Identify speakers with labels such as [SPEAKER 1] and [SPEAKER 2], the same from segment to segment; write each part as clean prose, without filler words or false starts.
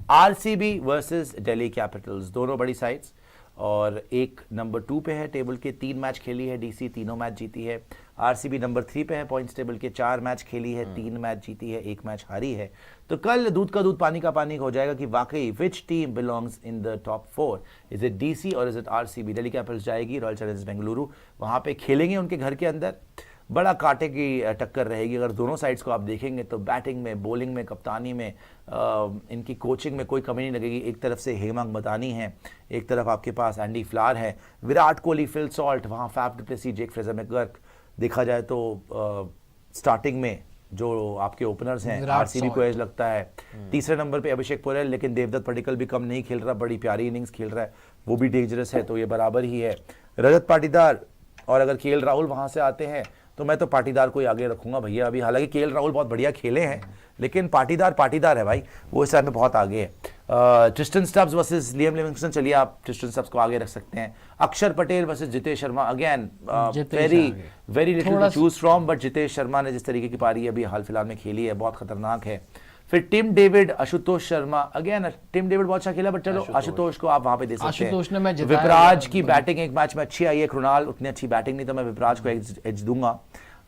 [SPEAKER 1] RCB versus Delhi Capitals, दोनों बड़ी sides, और एक नंबर 2 पे है टेबल के, 3 मैच खेली है डीसी, तीनों मैच जीती है। आरसीबी नंबर 3 पे है पॉइंट्स टेबल के, 4 मैच खेली है, 3 मैच जीती है, 1 मैच हारी है। तो कल दूध का दूध पानी का पानी हो जाएगा कि वाकई which team belongs in the top 4, is it DC और is it RCB. Delhi Capitals जाएगी रॉयल चैलेंजर्स बेंगलुरु, वहां पे खेलेंगे उनके घर के अंदर, बड़ा कांटे की टक्कर रहेगी। अगर दोनों साइड्स को आप देखेंगे तो बैटिंग में, बॉलिंग में, कप्तानी में, इनकी कोचिंग में कोई कमी नहीं लगेगी। एक तरफ से हेमंत मदानी है, एक तरफ आपके पास एंडी फ्लावर है, विराट कोहली, फिल सॉल्ट, वहाँ Faf du Plessis, Jake Fraser McGurk. देखा जाए तो स्टार्टिंग में जो आपके ओपनर्स हैं आरसीबी को एज लगता है। तीसरे नंबर पे अभिषेक पुरेल, लेकिन देवदत्त पडिक्कल भी कम नहीं खेल रहा, बड़ी प्यारी इनिंग्स खेल रहा है, वो भी डेंजरस है, तो ये बराबर ही है। रजत पाटीदार और अगर केएल राहुल वहाँ से आते हैं तो मैं तो पाटीदार को ही आगे रखूंगा भैया। अभी हालांकि केएल राहुल बहुत बढ़िया खेले हैं, लेकिन पाटीदार है भाई, वो इस में बहुत आगे है। Tristan Stubbs versus Liam Livingstone, चलिए आप ट्रिस्टन स्टब्स को आगे रख सकते हैं। Axar Patel versus Jitesh Sharma, again very little to choose from, but Jitesh Sharma ने जिस तरीके की पारी अभी हाल फिलहाल में खेली है बहुत खतरनाक है। फिर Tim David, Ashutosh Sharma, again Tim David बहुत अच्छा खेला, बट चलो आशुतोष को आप वहां पे दे सकते हैं। विपराज की बैटिंग एक मैच में अच्छी आई है, कृणाल उतनी अच्छी बैटिंग नहीं, तो मैं विपराज को एज दूंगा।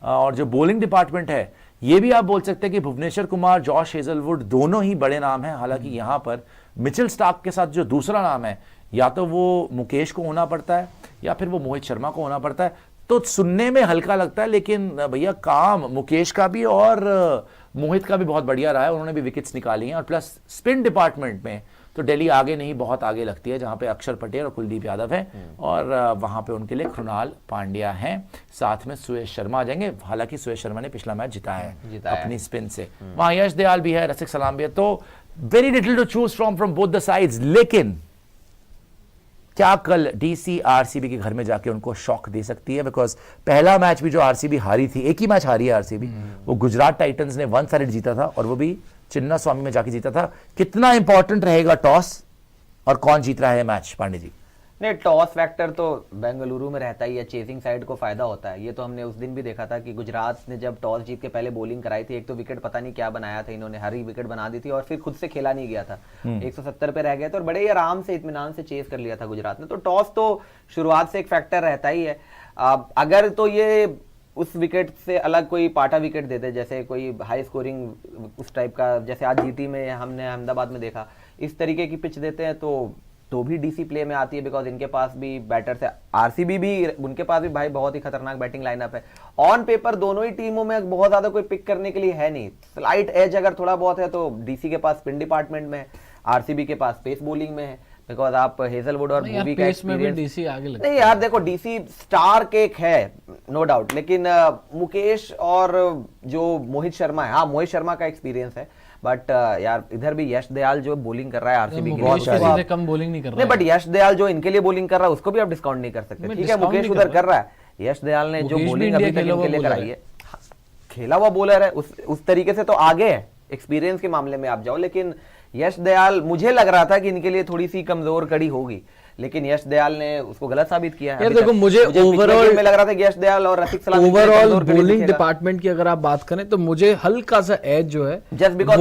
[SPEAKER 1] और जो बॉलिंग डिपार्टमेंट है, ये भी आप बोल सकते हैं कि भुवनेश्वर कुमार, जॉश हेजलवुड दोनों ही बड़े नाम हैं। हालांकि यहाँ पर मिचेल स्टार्क के साथ जो दूसरा नाम है, या तो वो मुकेश को होना पड़ता है या फिर वो मोहित शर्मा को होना पड़ता है। तो सुनने में हल्का लगता है, लेकिन भैया काम मुकेश का भी और मोहित का भी बहुत बढ़िया रहा है, उन्होंने भी विकेट्स निकाली हैं। और प्लस स्पिन डिपार्टमेंट में तो दिल्ली आगे नहीं, बहुत आगे लगती है, जहां पे अक्षर पटेल और कुलदीप यादव हैं, और वहां पे उनके लिए कृणाल पांड्या हैं, साथ में सुयश शर्मा आ जाएंगे। हालांकि सुयश शर्मा ने पिछला मैच जिताया है अपनी स्पिन से। वहां यश दयाल भी है, रसिक सलाम भी है, तो very little to choose from both the sides. लेकिन क्या कल डीसी आरसीबी के घर में जाके उनको शॉक दे सकती है? बिकॉज पहला मैच भी जो आरसीबी हारी थी, एक ही मैच हारी है आरसीबी, वो गुजरात टाइटंस ने 1 साइड जीता था, और वो भी चिन्ना स्वामी में जाके जीता था। कितना इंपॉर्टेंट रहेगा टॉस और कौन जीत रहा है मैच, पांडे जी?
[SPEAKER 2] नहीं, टॉस फैक्टर तो बेंगलुरु में रहता ही है, चेसिंग साइड को फायदा होता है। ये तो हमने उस दिन भी देखा था कि गुजरात ने जब टॉस जीत के पहले बॉलिंग कराई थी, एक तो विकेट पता नहीं क्या बनाया था इन्होंने, हरी विकेट बना दी थी, और फिर खुद से खेला नहीं गया था, 170 पे रह गया था, और बड़े ही आराम से इत्मीनान से चेस कर लिया था गुजरात ने। तो टॉस तो शुरुआत से एक फैक्टर रहता ही है। अगर तो ये उस विकेट से अलग कोई पाटा विकेट दे दे, जैसे कोई हाई स्कोरिंग उस टाइप का, जैसे आज जीटी में हमने अहमदाबाद में देखा, इस तरीके की पिच देते हैं तो भी डीसी प्ले में आती है, बिकॉज इनके पास भी बैटर्स है। आरसीबी भी, उनके पास भी भाई बहुत ही खतरनाक बैटिंग लाइनअप है। ऑन पेपर दोनों ही टीमों में बहुत ज्यादा कोई पिक करने के लिए है नहीं, स्लाइट एज अगर थोड़ा बहुत है तो डीसी के पास स्पिन डिपार्टमेंट में है, आरसीबी के पास पेस बॉलिंग में है, बिकॉज आप हेजलवुड और मूवी का एक्सपीरियंस
[SPEAKER 3] डीसी आगे लगता
[SPEAKER 2] नहीं यार। देखो डीसी स्टार केक है नो डाउट, लेकिन मुकेश और जो मोहित शर्मा है, हाँ मोहित शर्मा का एक्सपीरियंस है, बट यार इधर भी यश दयाल जो बॉलिंग कर रहा है आरसीबी के लिए,
[SPEAKER 3] कम बॉलिंग नहीं कर रहा
[SPEAKER 2] है, बट यश दयाल जो इनके लिए बॉलिंग कर रहा है उसको भी आप डिस्काउंट नहीं कर सकते। ठीक है, मुकेश उधर कर रहा है, यश दयाल ने जो बॉलिंग अभी तक इनके लिए कराई है, खेला हुआ बॉलर है, उस तरीके से तो आगे है। एक्सपीरियंस के मामले में आप जाओ, लेकिन यश दयाल मुझे लग रहा था कि इनके लिए थोड़ी सी कमजोर कड़ी होगी, लेकिन यश दयाल ने उसको गलत साबित किया है।
[SPEAKER 3] देखो मुझे ओवरऑल
[SPEAKER 2] में लग रहा था कि यश दयाल और रसिक सलाम
[SPEAKER 3] ओवरऑल बॉलिंग डिपार्टमेंट की अगर आप बात करें तो मुझे हल्का सा एज जो है
[SPEAKER 2] जस्ट बिकॉज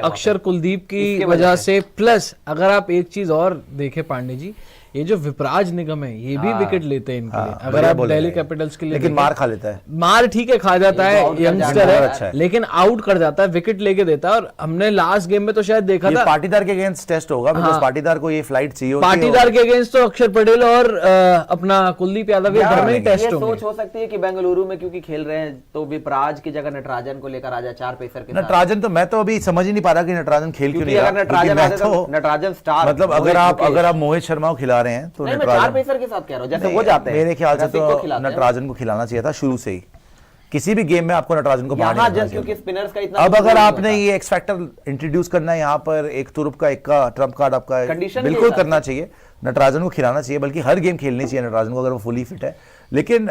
[SPEAKER 3] अक्षर कुलदीप की वजह से, प्लस अगर आप एक चीज और देखें पांडे जी, ये जो विपराज निगम है ये भी विकेट लेते हैं इनके लिए। अगर आप दिल्ली कैपिटल्स के लिए,
[SPEAKER 1] लेकिन मार खा लेता है,
[SPEAKER 3] मार ठीक है खा जाता है, यंगस्टर है, लेकिन आउट कर जाता है, विकेट लेके देता है। और हमने लास्ट गेम में तो शायद देखा था
[SPEAKER 1] पाटीदार के अगेंस्ट टेस्ट होगा, बिकॉज़ पाटीदार को ये फ्लाइट चाहिए होती है।
[SPEAKER 3] पाटीदार के अगेंस्ट तो अक्षर पटेल और अपना कुलदीप यादव ये घर में ही टेस्ट होंगे।
[SPEAKER 2] सोच हो सकती है कि बेंगलुरु में क्योंकि खेल रहे हैं तो विपराज की जगह नटराजन को लेकर आ जाए 4 पेसर के साथ।
[SPEAKER 1] नटराजन तो मैं तो अभी समझ ही नहीं पा रहा कि नटराजन खेल क्यों नहीं रहा।
[SPEAKER 2] नटराजन स्टार,
[SPEAKER 1] मतलब अगर आप मोहित शर्मा को खिला रहे हैं तो नटराजन
[SPEAKER 2] पेसर के साथ कह रहा हूं, जैसे वो जाते हैं,
[SPEAKER 1] मेरे ख्याल से तो नटराजन को खिलाना चाहिए था शुरू से ही। किसी भी गेम में आपको नटराजन को मारना है,
[SPEAKER 2] क्योंकि स्पिनर्स का इतना।
[SPEAKER 1] अब अगर आपने ये एक्स फैक्टर इंट्रोड्यूस करना है यहाँ पर, एक तुरुप का एक का ट्रम्प कार्ड आपका बिल्कुल करना चाहिए, नटराजन को खिलाना चाहिए, बल्कि हर गेम खेलनी चाहिए नटराजन को अगर वो फुली फिट है। लेकिन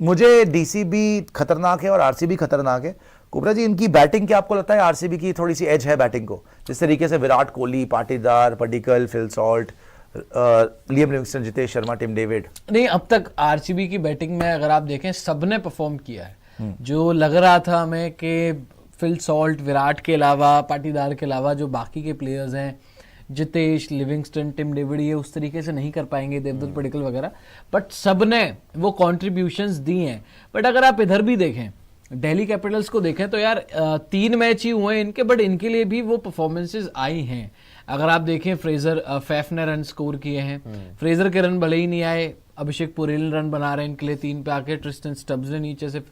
[SPEAKER 1] मुझे डीसी भी खतरनाक है और आरसीबी खतरनाक है। कुबरा जी, इनकी बैटिंग क्या आपको लगता है आरसीबी की थोड़ी सी एज है बैटिंग को, जिस तरीके से Virat Kohli, Patidar, Padikkal, Phil Salt, Liam Livingstone, Jitesh Sharma, Tim David?
[SPEAKER 3] नहीं, अब तक आरसीबी की बैटिंग में अगर आप देखें सबने परफॉर्म किया है। जो लग रहा था हमें कि फिल सॉल्ट, विराट के अलावा, पाटीदार के अलावा जो बाकी के प्लेयर्स हैं, जितेश, लिविंगस्टन, टिम डेविड, ये उस तरीके से नहीं कर पाएंगे, देवदत्त पडिक्कल वगैरह, बट सब ने वो कॉन्ट्रीब्यूशंस दी हैं। बट अगर आप इधर भी देखें, दिल्ली कैपिटल्स को देखें तो यार 3 मैच ही हुए इनके, बट इनके लिए भी वो परफॉर्मेंसेस आई हैं। अगर आप देखें फ्रेजर फैफ ने रन स्कोर किए हैं, फ्रेजर के रन भले ही नहीं आए, अभिषेक पुरेल रन बना रहे हैं इनके लिए 3 पे आके, ट्रिस्टन स्टब्स ने नीचे से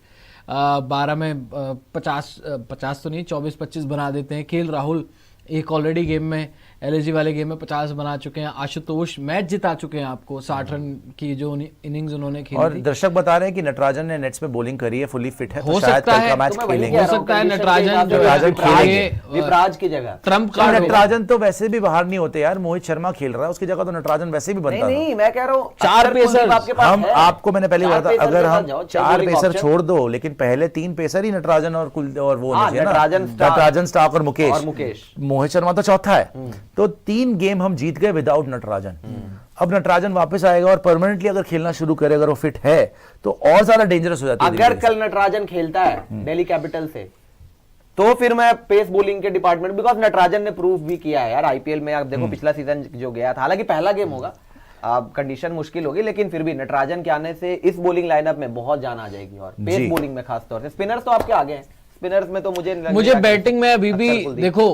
[SPEAKER 3] 12 में 50 तो नहीं 24-25 बना देते हैं। केएल राहुल एक ऑलरेडी गेम में, एलएसजी वाले गेम में 50 बना चुके हैं। आशुतोष मैच जिता चुके हैं आपको, 60 रन की जो इनिंग्स उन्होंने खेली
[SPEAKER 1] और
[SPEAKER 3] थी।
[SPEAKER 1] दर्शक बता रहे हैं कि नटराजन ने नेट्स में बॉलिंग करी है, फुली फिट है,
[SPEAKER 3] हो
[SPEAKER 1] तो शायद
[SPEAKER 3] सकता
[SPEAKER 1] कल
[SPEAKER 3] है,
[SPEAKER 1] का मैच
[SPEAKER 2] तो मैं वही
[SPEAKER 1] खेलेंगे।
[SPEAKER 2] कह
[SPEAKER 3] हो
[SPEAKER 2] रहा हूं,
[SPEAKER 3] सकता है
[SPEAKER 2] condition के
[SPEAKER 3] नटराजन
[SPEAKER 2] हिसाब
[SPEAKER 3] जो
[SPEAKER 2] से
[SPEAKER 3] है
[SPEAKER 1] नटराजन खेलेंगे।
[SPEAKER 2] विपराज की जगह।
[SPEAKER 3] ट्रम्प
[SPEAKER 1] तो
[SPEAKER 3] कार्ड होगा।
[SPEAKER 1] नटराजन तो वैसे भी बाहर नहीं होते यार, मोहित शर्मा खेल रहा है, उसकी जगह तो नटराजन वैसे भी बनता
[SPEAKER 2] नहीं
[SPEAKER 1] था।
[SPEAKER 2] नहीं, मैं कह रहा हूँ
[SPEAKER 3] 4 पेसर
[SPEAKER 2] आपके पास
[SPEAKER 1] हम
[SPEAKER 2] है।
[SPEAKER 1] आपको मैंने पहले बोला
[SPEAKER 2] 4
[SPEAKER 1] था,
[SPEAKER 2] पेसर
[SPEAKER 1] अगर
[SPEAKER 2] के साथ
[SPEAKER 1] हम
[SPEAKER 2] जाओ,
[SPEAKER 1] 4
[SPEAKER 2] bowling
[SPEAKER 1] पेसर
[SPEAKER 2] option।
[SPEAKER 1] छोड़ दो, लेकिन पहले 3 पेसर ही नटराजन और वो
[SPEAKER 2] हाँ,
[SPEAKER 1] होने चाहिए ना,
[SPEAKER 2] नटराजन,
[SPEAKER 1] स्टार्क और मुकेश। मोहित शर्मा तो चौथा है। तो 3 गेम हम जीत गए विदाउट नटराजन। अब नटराजन वापस आएगा और परमानेंटली अगर खेलना शुरू करे, अगर वो फिट है, तो और ज्यादा डेंजरस हो जाती है।
[SPEAKER 2] अगर कल नटराजन खेलता है दिल्ली कैपिटल से, तो फिर मैं पेस बॉलिंग के डिपार्टमेंट, बिकॉज नटराजन ने प्रूव भी किया है यार आईपीएल में। आप देखो पिछला सीजन जो गया था, हालांकि पहला गेम होगा, अब कंडीशन मुश्किल होगी, लेकिन फिर भी नटराजन के आने से इस बॉलिंग लाइनअप में बहुत जान आ जाएगी। और पेस बॉलिंग में खास तौर से स्पिनर्स तो आपके आगे हैं, स्पिनर्स में तो मुझे
[SPEAKER 3] बैटिंग में अभी भी देखो,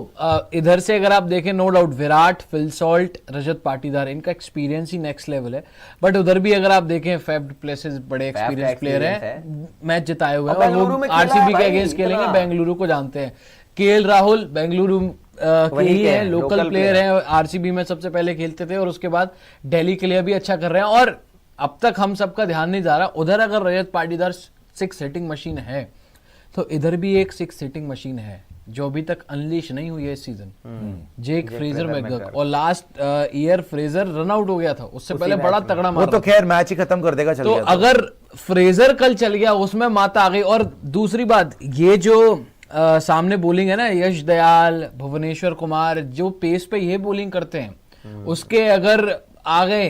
[SPEAKER 3] इधर से अगर आप देखें, no doubt Virat, Phil Salt, Rajat Patidar, इनका एक्सपीरियंस ही नेक्स्ट लेवल है। बट उधर भी अगर आप देखें, फैफ डु प्लेसिस बड़े एक्सपीरियंस प्लेयर हैं, मैच जिताए हुए हैं, और वो आरसीबी के अगेंस्ट खेलेंगे, बेंगलुरु को जानते हैं। केएल राहुल बेंगलुरु के ही है, लोकल प्लेयर है, आरसीबी में सबसे पहले खेलते थे और उसके बाद दिल्ली के लिए भी अच्छा कर रहे हैं। और अब तक हम सबका ध्यान नहीं जा रहा, उधर अगर रजत पाटीदार 6 हिटिंग मशीन है, तो इधर भी एक 6 हिटिंग मशीन है जो अभी तक अनलीश नहीं हुई है इस सीजन। जेक फ्रेजर मैकगर्क, और last year Fraser run out हो गया था, उससे पहले बड़ा तगड़ा
[SPEAKER 1] वो
[SPEAKER 3] मारा
[SPEAKER 1] तो खैर मैच ही खत्म कर देगा, चल
[SPEAKER 3] तो
[SPEAKER 1] गया
[SPEAKER 3] अगर फ्रेजर कल चल गया, उसमें माता आ गई। और दूसरी बात, ये जो सामने बॉलिंग है ना, यश दयाल, भुवनेश्वर कुमार, जो पेस पे ये बॉलिंग करते हैं, उसके अगर आ गए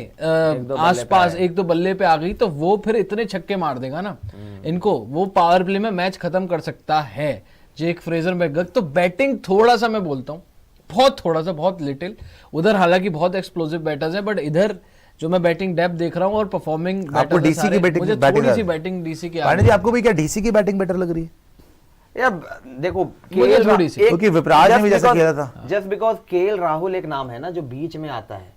[SPEAKER 3] आसपास 1-2 बल्ले पे आ गई, तो वो फिर इतने छक्के मार देगा ना इनको, वो पावर प्ले में मैच खत्म कर सकता है जेक फ्रेजर मैकगर्क। तो बैटिंग थोड़ा सा मैं बोलता हूँ, बहुत लिटिल उधर, हालांकि बहुत एक्सप्लोसिव बैटर्स हैं, बट इधर जो मैं बैटिंग डेप्थ देख रहा हूँ और परफॉर्मिंग
[SPEAKER 1] आपको डीसी की बैटिंग,
[SPEAKER 3] मुझे थोड़ी सी बैटिंग डीसी की
[SPEAKER 1] पांडे जी, आपको भी क्या डीसी की बैटिंग बेटर लग रही है?
[SPEAKER 2] यार देखो,
[SPEAKER 3] थोड़ी सी,
[SPEAKER 1] क्योंकि विपराज ने भी जैसा किया था,
[SPEAKER 2] जस्ट बिकॉज केएल राहुल एक नाम है ना जो बीच में आता है।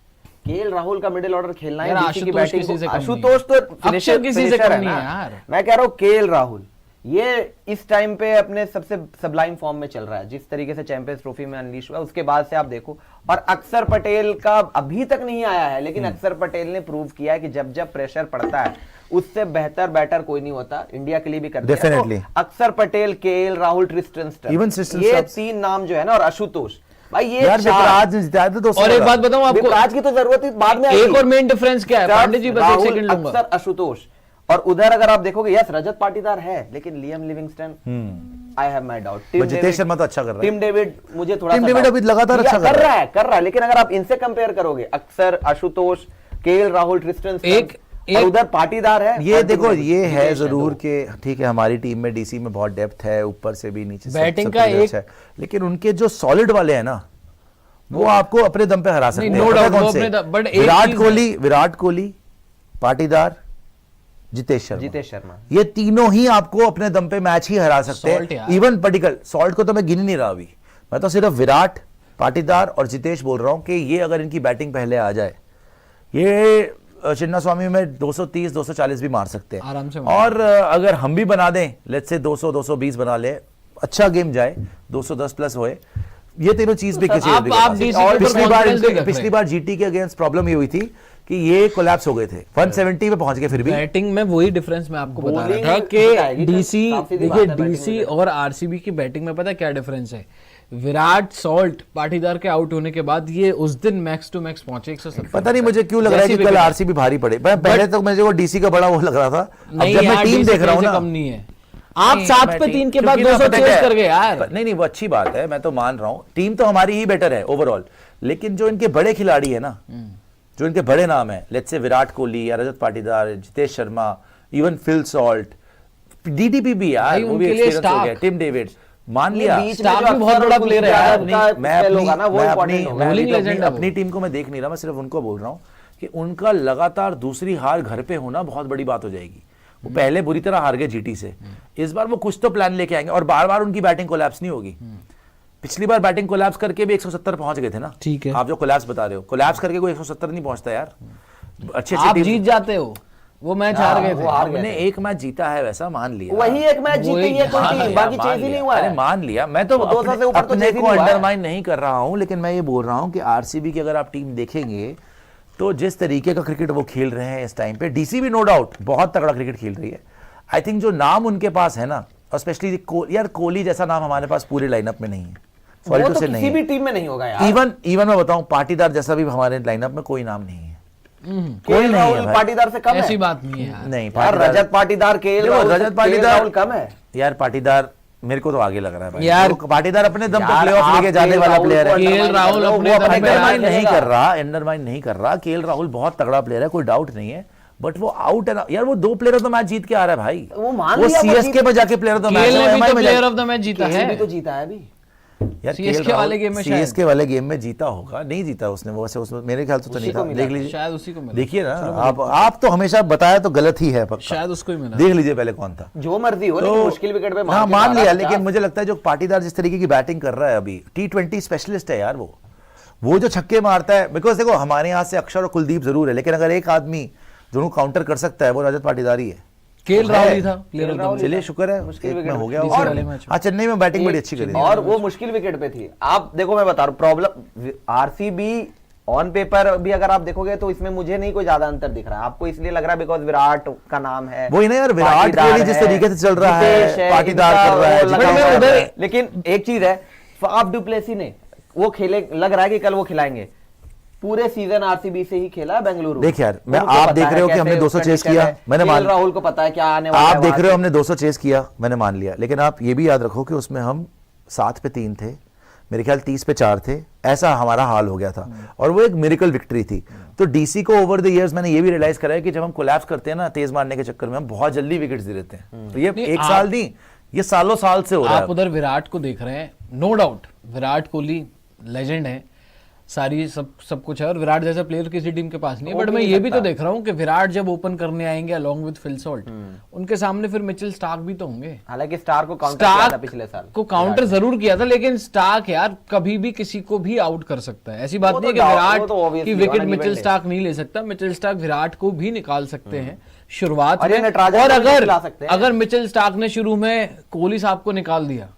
[SPEAKER 2] केएल राहुल का मिडिल ऑर्डर खेलना है, डीसी की बैटिंग, आशुतोष तो
[SPEAKER 3] फिनिशर किसी से कम नहीं है यार।
[SPEAKER 2] मैं कह रहा हूँ केएल राहुल ये इस टाइम पे अपने सबसे सबलाइम फॉर्म में चल रहा है, जिस तरीके से चैंपियंस ट्रॉफी में अनलीश हुआ, उसके बाद से आप देखो। और अक्षर पटेल का अभी तक नहीं आया है, लेकिन अक्षर पटेल ने प्रूव किया है कि जब जब प्रेशर पड़ता है, उससे बेहतर बैटर कोई नहीं होता, इंडिया के लिए भी करते हैं। तो अक्षर Patel, KL Rahul, Tristan Stubbs, ये 3 नाम जो है ना, और आशुतोष भाई, ये
[SPEAKER 1] यार विपराज ने जिताया था 200।
[SPEAKER 3] और एक बात बताऊं आपको,
[SPEAKER 2] विपराज की तो जरूरत ही बाद में,
[SPEAKER 3] एक और मेन डिफरेंस क्या है पांडे जी, बस 1 सेकंड लूंगा।
[SPEAKER 2] अक्षर, आशुतोष, और उधर अगर आप देखोगे, यस रजत पाटीदार है, लेकिन Liam Livingstone, I have my doubt.
[SPEAKER 1] Jitesh Sharma तो अच्छा कर रहा है,
[SPEAKER 2] टिम डेविड मुझे थोड़ा,
[SPEAKER 1] टिम डेविड अभी लगातार अच्छा
[SPEAKER 2] कर रहा है, लेकिन अगर आप इनसे कंपेयर करोगे, अक्षर, Ashutosh, KL Rahul, Tristan Stubbs, उधर पाटीदार है।
[SPEAKER 1] ये देखो, ये है जरूर कि ठीक है, हमारी टीम में डीसी में बहुत डेप्थ है, ऊपर से भी नीचे से
[SPEAKER 3] बैटिंग का एक
[SPEAKER 1] है, लेकिन उनके जो सॉलिड वाले हैं ना, वो आपको अपने दम पे हरा सकते हैं।
[SPEAKER 3] नो डाउट,
[SPEAKER 1] विराट कोहली, पाटीदार, जितेश शर्मा, ये तीनों ही आपको अपने दम पे मैच ही हरा सकते हैं। इवन पडिक्कल, सॉल्ट को तो मैं गिन नहीं रहा अभी, मैं तो सिर्फ विराट, पाटीदार और जितेश बोल रहा हूं कि ये अगर इनकी बैटिंग पहले आ जाए, ये चिन्ना स्वामी में 230 240 भी मार सकते हैं
[SPEAKER 3] आराम से।
[SPEAKER 1] और अगर हम भी बना दें, लेट्स से 200 220 बना ले, अच्छा गेम जाए, 210 प्लस होए, ये तीनों चीज भी किसी पिछली बार जीटी के अगेंस्ट प्रॉब्लम ये हुई थी कि ये कोलैप्स हो गए थे, 170 पे पहुंच गए, फिर भी
[SPEAKER 3] बैटिंग में वही डिफरेंस मैं आपको बता रहा था कि डीसी, देखिए डीसी और आरसीबी की बैटिंग में पता है क्या डिफरेंस है। विराट, सॉल्ट, पाटीदार के आउट होने के बाद ये उस दिन मैक्स टू मैक्स पहुंचे 170।
[SPEAKER 1] पता नहीं मुझे क्यों लग रहा है कि कल आरसीबी भारी पड़े, पहले तो मुझे वो डीसी का बड़ा वो लग रहा था, अब जब मैं टीम देख रहा हूं ना,
[SPEAKER 3] कम नहीं है। आप 7 पे 3 के बाद 200 चेस कर गए यार।
[SPEAKER 1] नहीं, वो अच्छी बात है, मैं तो मान रहा हूं, टीम तो हमारी ही बेटर है ओवरऑल, लेकिन जो इनके बड़े खिलाड़ी है ना, जो इनके बड़े नाम है, लेट्स से विराट कोहली या Rajat Patidar, Jitesh Sharma, even Phil Salt, DDP भी यार, वो भी एक्सपीरियंस हो गया, टिम डेविड, मान लिया
[SPEAKER 2] बीच में
[SPEAKER 3] स्टार्क
[SPEAKER 2] जो
[SPEAKER 3] भी बहुत
[SPEAKER 2] अक्सर
[SPEAKER 3] बड़ा
[SPEAKER 2] कुछ
[SPEAKER 3] player है
[SPEAKER 2] ज्यादा
[SPEAKER 3] यार।
[SPEAKER 2] उनका
[SPEAKER 1] मैं
[SPEAKER 2] spell
[SPEAKER 1] अपनी
[SPEAKER 2] होगा ना, वो
[SPEAKER 1] मैं
[SPEAKER 2] important
[SPEAKER 1] अपनी
[SPEAKER 2] होगा।
[SPEAKER 1] मैं
[SPEAKER 3] Bowling
[SPEAKER 1] अभी तो
[SPEAKER 3] legend
[SPEAKER 1] अपनी
[SPEAKER 3] है वो।
[SPEAKER 1] अपनी टीम को मैं देख नहीं रहा, मैं सिर्फ उनको बोल रहा हूँ कि उनका लगातार दूसरी हार घर पे होना बहुत बड़ी बात हो जाएगी। वो पहले बुरी तरह हार गए जीटी से, इस बार वो कुछ तो प्लान लेके आएंगे और बार बार उनकी बैटिंग कोलैप्स नहीं होगी। पिछली बार बैटिंग कोलैप्स करके भी 170 पहुंच गए थे ना।
[SPEAKER 3] ठीक है।
[SPEAKER 1] आप जो कोलैप्स बता रहे हो, कोलैप्स करके कोई 170 नहीं पहुंचता यार। अच्छे
[SPEAKER 3] आप
[SPEAKER 1] टीम
[SPEAKER 3] जीत जाते हो, वो मैच हार गए
[SPEAKER 2] वो
[SPEAKER 3] थे।
[SPEAKER 2] हार गए
[SPEAKER 1] हमने
[SPEAKER 2] थे।
[SPEAKER 1] एक मैच जीता है वैसा मान लिया।
[SPEAKER 2] वही एक मैच
[SPEAKER 3] वो
[SPEAKER 2] जीती
[SPEAKER 3] एक
[SPEAKER 2] है कोई
[SPEAKER 3] हाँ,
[SPEAKER 2] टीम,
[SPEAKER 3] यार,
[SPEAKER 2] बाकी
[SPEAKER 1] मान
[SPEAKER 2] चेज ही
[SPEAKER 1] लिया।
[SPEAKER 2] नहीं हुआ
[SPEAKER 1] अरे
[SPEAKER 2] है।
[SPEAKER 1] मान लिया, मैं तो
[SPEAKER 2] 200 से ऊपर तो
[SPEAKER 1] अपने
[SPEAKER 2] chase ही
[SPEAKER 1] को
[SPEAKER 2] नहीं हुआ है।
[SPEAKER 1] अंडरमाइन नहीं कर रहा हूं, लेकिन मैं ये बोल रहा हूं कि आरसीबी की अगर आप टीम देखेंगे तो जिस तरीके का क्रिकेट वो खेल रहे हैं इस टाइम पे, डीसी भी नो डाउट बहुत तगड़ा क्रिकेट खेल रही है। आई थिंक जो नाम उनके पास है ना, और स्पेशली यार कोहली जैसा नाम हमारे पास पूरे लाइनअप में नहीं है। सॉरी
[SPEAKER 2] वो
[SPEAKER 1] टू
[SPEAKER 2] तो
[SPEAKER 1] से
[SPEAKER 2] किसी
[SPEAKER 1] नहीं
[SPEAKER 2] भी
[SPEAKER 1] है।
[SPEAKER 2] टीम में नहीं होगा यार।
[SPEAKER 1] इवन मैं बताऊं, पाटीदार जैसा भी हमारे लाइनअप में कोई नाम नहीं है। कोई
[SPEAKER 2] केएल
[SPEAKER 1] नहीं है
[SPEAKER 2] राहुल
[SPEAKER 1] भाई।
[SPEAKER 2] पाटीदार से कम
[SPEAKER 3] ऐसी
[SPEAKER 2] है।
[SPEAKER 3] बात नहीं है यार।
[SPEAKER 1] नहीं,
[SPEAKER 2] यार रजत पाटीदार केएल
[SPEAKER 1] देखो,
[SPEAKER 2] राहुल से-
[SPEAKER 1] रजत
[SPEAKER 2] केएल
[SPEAKER 1] पाटीदार
[SPEAKER 2] राहुल कम है।
[SPEAKER 1] यार पाटीदार मेरे को तो आगे लग रहा है भाई।
[SPEAKER 3] यार,
[SPEAKER 1] वो पाटीदार अपने दम पे
[SPEAKER 2] यार,
[SPEAKER 1] प्लेऑफ
[SPEAKER 2] आप
[SPEAKER 1] लेके जाने
[SPEAKER 2] केएल
[SPEAKER 1] वाला
[SPEAKER 2] राहुल
[SPEAKER 1] प्लेयर है।
[SPEAKER 2] को
[SPEAKER 3] केएल
[SPEAKER 2] undermine
[SPEAKER 3] राहुल
[SPEAKER 2] कर रहे हो,
[SPEAKER 3] अपने
[SPEAKER 2] वो
[SPEAKER 3] दम
[SPEAKER 2] अपने
[SPEAKER 3] पे
[SPEAKER 2] दम
[SPEAKER 1] अंडरमाइन
[SPEAKER 2] पे
[SPEAKER 1] नहीं
[SPEAKER 2] खेलेगा।
[SPEAKER 1] कर रहा, अंडरमाइन नहीं कर रहा। केएल राहुल बहुत तगड़ा प्लेयर है, कोई डाउट नहीं है, बट वो आउट है ना यार। वो 2 प्लेयर ऑफ द मैच जीत के आ रहा है भाई।
[SPEAKER 2] वो मान लिया, वो
[SPEAKER 1] सीएसके में जाके player of the match
[SPEAKER 3] KL ने भी तो प्लेयर ऑफ द मैच जीता
[SPEAKER 2] केएल
[SPEAKER 3] है।
[SPEAKER 2] भी तो जीता है अभी।
[SPEAKER 1] यार
[SPEAKER 3] CSK वाले गेम में शायद।
[SPEAKER 1] सीएसके वाले गेम में जीता होगा, नहीं जीता उसने, वो वैसे उसमें मेरे ख्याल से तो नहीं
[SPEAKER 2] को
[SPEAKER 1] था।
[SPEAKER 2] मिला
[SPEAKER 1] देख
[SPEAKER 2] था,
[SPEAKER 1] लीजिए,
[SPEAKER 3] शायद उसी को मिला।
[SPEAKER 1] देखिए ना आप तो हमेशा बताया तो गलत ही है पक्का।
[SPEAKER 3] शायद उसको ही मिला।
[SPEAKER 1] देख लीजिए पहले कौन था।
[SPEAKER 2] जो मर्जी हो, लेकिन मुश्किल विकेट पे
[SPEAKER 1] हाँ
[SPEAKER 2] के
[SPEAKER 1] मान
[SPEAKER 2] मारा
[SPEAKER 1] लिया,
[SPEAKER 2] 50।
[SPEAKER 1] लेकिन मुझे लगता है जो पाटीदार जिस तरीके की बैटिंग कर रहा है अभी, T20 स्पेशलिस्ट है यार। वो जो छक्के मारता है, बिकॉज देखो हमारे यहाँ से अक्षर और कुलदीप जरूर है, लेकिन अगर एक आदमी दोनों काउंटर कर सकता है वो रजत पाटीदार ही है।
[SPEAKER 3] केएल राहुल ही था player of the
[SPEAKER 2] Rahul
[SPEAKER 3] match.
[SPEAKER 1] चलिए शुक्र है,
[SPEAKER 2] मुश्किल
[SPEAKER 1] एक में
[SPEAKER 2] विकेट
[SPEAKER 1] हो गया।
[SPEAKER 3] DC
[SPEAKER 1] और
[SPEAKER 3] वाले मैच में।
[SPEAKER 1] हाँ, चेन्नई में बैटिंग बड़ी अच्छी करी थी।
[SPEAKER 2] और वो मुश्किल विकेट पे थी। आप देखो, मैं बता रहा हूँ प्रॉब्लम आरसीबी ऑन पेपर भी अगर आप देखोगे तो इसमें मुझे नहीं कोई ज्यादा अंतर दिख रहा है। आपको इसलिए लग रहा है बिकॉज विराट का नाम है,
[SPEAKER 1] वही ना यार, विराट
[SPEAKER 2] पाटीदार
[SPEAKER 1] कोहली जिस
[SPEAKER 2] है,
[SPEAKER 1] तरीके से चल रहा है,
[SPEAKER 2] जितेश
[SPEAKER 1] पाटीदार
[SPEAKER 2] इनका
[SPEAKER 1] कर रहा है,
[SPEAKER 2] वो लगा
[SPEAKER 1] जितेश
[SPEAKER 2] हुआ
[SPEAKER 1] कर रहा
[SPEAKER 2] है।
[SPEAKER 1] है।
[SPEAKER 2] लेकिन एक चीज है, फाफ डुप्लेसी ने वो खेले, लग रहा है कि कल वो खिलाएंगे। पूरे सीजन आरसीबी से ही खेला है बेंगलुरु।
[SPEAKER 1] देख यार, मैं
[SPEAKER 2] उनको
[SPEAKER 1] आप
[SPEAKER 2] पता
[SPEAKER 1] देख
[SPEAKER 2] है
[SPEAKER 1] रहे हो कि हमने
[SPEAKER 2] कैसे
[SPEAKER 1] 200 चेस
[SPEAKER 2] condition
[SPEAKER 1] किया,
[SPEAKER 2] है।
[SPEAKER 1] मैंने
[SPEAKER 2] केएल
[SPEAKER 1] मान
[SPEAKER 2] राहुल को पता है क्या आने वाला है
[SPEAKER 1] आप देख
[SPEAKER 2] वहां
[SPEAKER 1] रहे हो
[SPEAKER 2] से।
[SPEAKER 1] हमने 200 चेस किया, मैंने मान लिया, लेकिन आप ये भी याद रखो कि उसमें हम 7 पे 3 थे, मेरे ख्याल 30 पे 4 थे, ऐसा हमारा हाल हो गया था। और वो एक मिरेकल विक्ट्री थी। तो डीसी को ओवर द इयर्स मैंने ये भी रियलाइज करा है कि जब हम कोलैप्स करते हैं ना तेज मारने के चक्कर में, हम बहुत जल्दी विकेट्स दे देते हैं। तो ये
[SPEAKER 3] नहीं,
[SPEAKER 1] एक साल नहीं, ये सालों साल से हो रहा
[SPEAKER 3] आप
[SPEAKER 1] है।
[SPEAKER 3] उधर विराट को देख रहे हैं, no doubt Virat Kohli legend है, सारी सब कुछ है, और विराट जैसा प्लेयर किसी टीम के पास नहीं है। बट मैं ये भी तो देख रहा हूँ कि विराट जब ओपन करने आएंगे अलॉन्ग विद फिल सॉल्ट, उनके सामने फिर मिचेल स्टार्क भी तो होंगे।
[SPEAKER 2] हालांकि स्टार को काउंटर किया था पिछले साल।
[SPEAKER 3] को काउंटर जरूर किया था, लेकिन स्टार्क यार कभी भी किसी को भी आउट कर सकता है। ऐसी बात
[SPEAKER 2] वो
[SPEAKER 3] नहीं है
[SPEAKER 2] तो
[SPEAKER 3] कि
[SPEAKER 2] वो
[SPEAKER 3] विराट
[SPEAKER 2] तो obviously
[SPEAKER 3] की विकेट
[SPEAKER 2] one
[SPEAKER 3] मिचेल
[SPEAKER 2] event है।
[SPEAKER 3] स्टार्क नहीं ले सकता। मिचेल स्टार्क विराट को भी निकाल सकते हैं शुरुआत
[SPEAKER 2] और ये
[SPEAKER 3] में,
[SPEAKER 2] नटराजन
[SPEAKER 3] और
[SPEAKER 2] को भी
[SPEAKER 3] अगर
[SPEAKER 2] खिला सकते हैं।
[SPEAKER 3] अगर मिचेल स्टार्क ने शुरू में कोहली साहब को निकाल दिया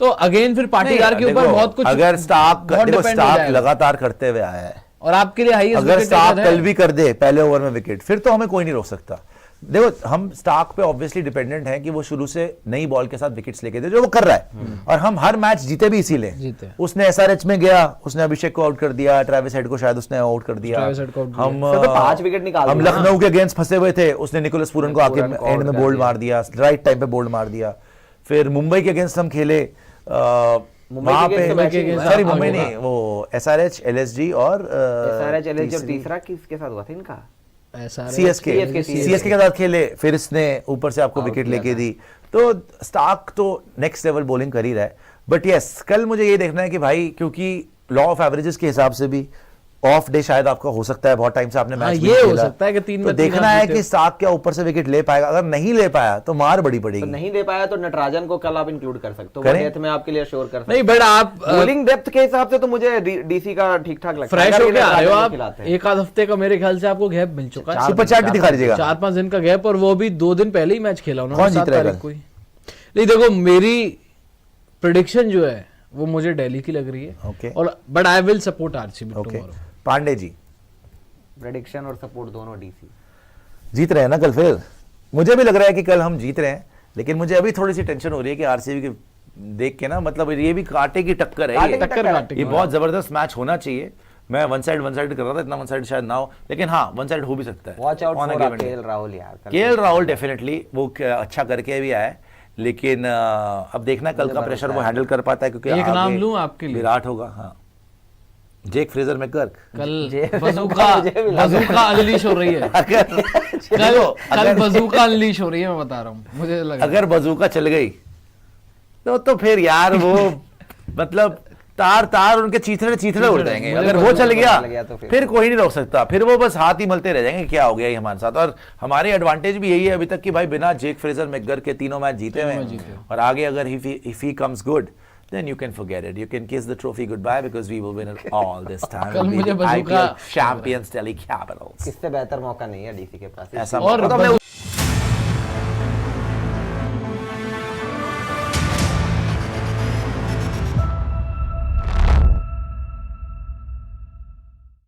[SPEAKER 3] तो अगेन फिर पाटीदार के
[SPEAKER 1] नहीं,
[SPEAKER 3] ऊपर
[SPEAKER 1] देखो,
[SPEAKER 3] बहुत कुछ
[SPEAKER 1] अगर
[SPEAKER 3] बहुत
[SPEAKER 1] स्टार्क
[SPEAKER 3] depend हो जाएगा।
[SPEAKER 1] लगातार करते हुए आया है,
[SPEAKER 3] और आपके लिए हाईएस्ट
[SPEAKER 1] अगर स्टार्क कल भी कर दे पहले ओवर में विकेट, फिर तो हमें कोई नहीं रोक सकता। देखो हम स्टार्क पे ऑब्वियसली डिपेंडेंट हैं कि वो शुरू से नई बॉल के साथ विकेट्स लेके दे, जो वो कर रहा है। और हम हर मैच जीते भी इसीलिए।
[SPEAKER 3] जीते।
[SPEAKER 1] उसने एसआरएच में गया, उसने अभिषेक को आउट कर दिया, ट्रेविस हेड को शायद उसने आउट कर दिया।
[SPEAKER 3] ट्रेविस हेड को out
[SPEAKER 1] हम
[SPEAKER 2] तो 5 विकेट निकाल
[SPEAKER 1] हम
[SPEAKER 2] दिए।
[SPEAKER 1] लखनऊ के अगेंस्ट फंसे हुए थे, उसने निकोलस पूरन को आके
[SPEAKER 2] पूरन को
[SPEAKER 1] एंड
[SPEAKER 2] out
[SPEAKER 1] में
[SPEAKER 2] कर
[SPEAKER 1] बोल्ड
[SPEAKER 2] दिया।
[SPEAKER 1] मार दिया, राइट टाइम पे बोल्ड मार दिया। फिर मुंबई के अगेंस्ट हम खेले,
[SPEAKER 2] मुंबई
[SPEAKER 1] वहां
[SPEAKER 2] के
[SPEAKER 1] पे
[SPEAKER 2] against तो match ही हुआ।
[SPEAKER 1] सॉरी मुंबई नहीं, वो एसआरएच एलएसजी और
[SPEAKER 2] SRH, LSG और तीसरा किसके साथ हुआ था इनका?
[SPEAKER 1] सीएसके सीएसके के साथ खेले, फिर इसने ऊपर से आपको विकेट
[SPEAKER 2] किया
[SPEAKER 1] लेके दी। तो स्टार्क तो नेक्स्ट लेवल बॉलिंग कर ही रहा है। बट यस, कल मुझे ये देखना है कि भाई, क्योंकि लॉ ऑफ एवरेजेस के हिसाब से भी ऑफ डे शायद आपका हो सकता है, बहुत टाइम से आपने मैच
[SPEAKER 3] ये हो सकता है कि 3 में
[SPEAKER 1] तो
[SPEAKER 3] 3
[SPEAKER 1] देखना
[SPEAKER 3] आप
[SPEAKER 1] है
[SPEAKER 3] जीते
[SPEAKER 1] कि
[SPEAKER 3] हो।
[SPEAKER 1] स्टार्क क्या ऊपर से विकेट ले पाएगा। अगर नहीं ले पाया तो मार बड़ी
[SPEAKER 2] तो
[SPEAKER 1] पड़ेगी।
[SPEAKER 2] नहीं दे पाया तो नटराजन को कल आप इंक्लूड कर सकते हो।
[SPEAKER 1] करें?
[SPEAKER 2] डेथ में आपके लिए श्योर कर सकते
[SPEAKER 3] नहीं, बट आप
[SPEAKER 2] हो। बॉलिंग डेप्थ के हिसाब से तो मुझे डीसी का ठीक ठाक लगता है।
[SPEAKER 3] फ्रेश
[SPEAKER 2] अगर
[SPEAKER 3] होके
[SPEAKER 2] ये
[SPEAKER 3] आ रहे हो
[SPEAKER 2] नटराजन को
[SPEAKER 3] आप,
[SPEAKER 2] खिलाते हैं।
[SPEAKER 3] एक आध हफ्ते का मेरे ख्याल से आपको गैप मिल चुका है।
[SPEAKER 1] सुपर चैट भी दिखा दीजिएगा।
[SPEAKER 3] 4-5 दिन का गैप, और वो भी 2 दिन पहले ही मैच खेला उन्होंने,
[SPEAKER 1] कौन जीत
[SPEAKER 3] 7
[SPEAKER 1] रहा है
[SPEAKER 3] तारीख
[SPEAKER 1] कल?
[SPEAKER 3] को ही। नहीं देखो, मेरी प्रेडिक्शन जो है वो मुझे दिल्ली की लग रही है।
[SPEAKER 1] Okay.
[SPEAKER 3] और but I will support RCB
[SPEAKER 1] okay,
[SPEAKER 3] tomorrow.
[SPEAKER 1] Pandey ji
[SPEAKER 2] prediction और सपोर्ट दोनों डीसी।
[SPEAKER 1] जीत रहे हैं ना कल? फिर मुझे भी लग रहा है कि कल हम जीत रहे हैं, लेकिन मुझे अभी थोड़ी सी टेंशन हो रही है कि आरसीबी के देख के ना, मतलब ये भी कांटे की टक्कर है।
[SPEAKER 2] कांटे
[SPEAKER 1] ये
[SPEAKER 2] की टक्कर है।
[SPEAKER 3] कांटे की।
[SPEAKER 1] ये बहुत जबरदस्त मैच होना चाहिए। मैं वन साइड कर रहा था, इतना वन साइड शायद ना हो, लेकिन हाँ वन साइड हो भी सकता है।
[SPEAKER 2] Watch out
[SPEAKER 1] On a
[SPEAKER 2] for
[SPEAKER 1] given day।
[SPEAKER 2] KL Rahul यार। कल
[SPEAKER 1] केएल राहुल डेफिनेटली वो अच्छा करके भी आया है, लेकिन अब देखना कल का प्रेशर वो हैंडल कर पाता है, क्योंकि
[SPEAKER 3] एक
[SPEAKER 1] आगे
[SPEAKER 3] नाम लूं आपके लिए?
[SPEAKER 1] विराट होगा। हाँ, जेक फ्रेजर मैकर्क।
[SPEAKER 3] कल बजूका अनलीश हो रही है।
[SPEAKER 1] अगर
[SPEAKER 3] कल बजूका अनलीश हो रही है, मैं बता रहा हूँ, मुझे लग रहा है।
[SPEAKER 1] अगर बजूका चल गई तो फिर यार वो मतलब तार उनके चीथड़े उड़ जाएंगे। अगर वो चल गया
[SPEAKER 2] तो
[SPEAKER 1] फिर कोई नहीं रोक सकता, फिर वो बस हाथ ही मलते रह जाएंगे क्या हो गया ये हमारे साथ। और हमारे एडवांटेज भी यही है अभी तक कि भाई बिना जेक फ्रेजर मैकगर के तीनों मैच जीते हुए हैं, और आगे अगर if he comes good then you can forget it. You can kiss the trophy goodbye because we will win it all this time.
[SPEAKER 3] कल
[SPEAKER 1] We'll
[SPEAKER 3] मुझे
[SPEAKER 1] be the
[SPEAKER 3] बज़ुका-
[SPEAKER 1] IPL champions Delhi Capitals.
[SPEAKER 2] इससे बेहतर मौका नहीं है डीसी के पास।
[SPEAKER 1] ऐसा
[SPEAKER 3] और
[SPEAKER 1] मतलब मैं